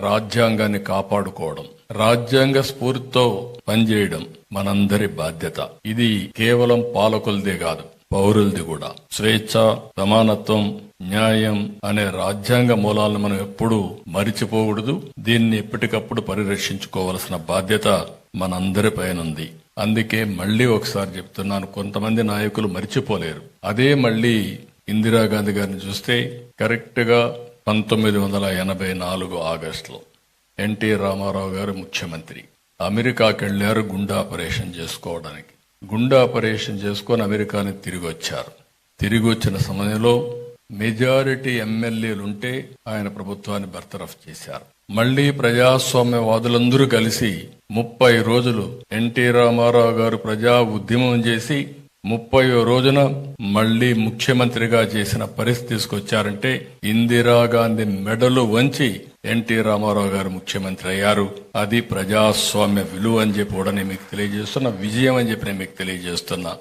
రాజ్యాంగాన్ని కాపాడుకోవడం, రాజ్యాంగ స్ఫూర్తితో పనిచేయడం మనందరి బాధ్యత. ఇది కేవలం పాలకులదే కాదు, పౌరులది కూడా. స్వేచ్ఛ, సమానత్వం, న్యాయం అనే రాజ్యాంగ మూలాలను మనం ఎప్పుడూ మరిచిపోకూడదు. దీన్ని ఎప్పటికప్పుడు పరిరక్షించుకోవాల్సిన బాధ్యత మనందరి పైన ఉంది. అందుకే మళ్లీ ఒకసారి చెప్తున్నాను, కొంతమంది నాయకులు మరిచిపోలేరు. అదే మళ్లీ ఇందిరాగాంధీ గారిని చూస్తే కరెక్ట్ గా 1984 ఆగస్టులో ఎన్టీ రామారావు గారు ముఖ్యమంత్రి అమెరికాకి వెళ్లారు గుండె ఆపరేషన్ చేసుకోవడానికి. గుండె ఆపరేషన్ చేసుకొని అమెరికాని తిరిగి వచ్చారు. తిరిగి వచ్చిన సమయంలో మెజారిటీ ఎమ్మెల్యేలుంటే ఆయన ప్రభుత్వాన్ని బర్తరఫ్ చేశారు. మళ్లీ ప్రజాస్వామ్యవాదులందరూ కలిసి 30 రోజులు ఎన్టీ రామారావు గారు ప్రజా ఉద్యమం చేసి 30వ రోజున మళ్లీ ముఖ్యమంత్రిగా చేసిన పరిస్థితి తీసుకొచ్చారంటే ఇందిరాగాంధీ మెడలు వంచి ఎన్టీ రామారావు గారు ముఖ్యమంత్రి అయ్యారు. అది ప్రజాస్వామ్య విలువ అని చెప్పి కూడా నేను మీకు తెలియజేస్తున్నా, విజయం అని చెప్పి నేను మీకు తెలియజేస్తున్నా.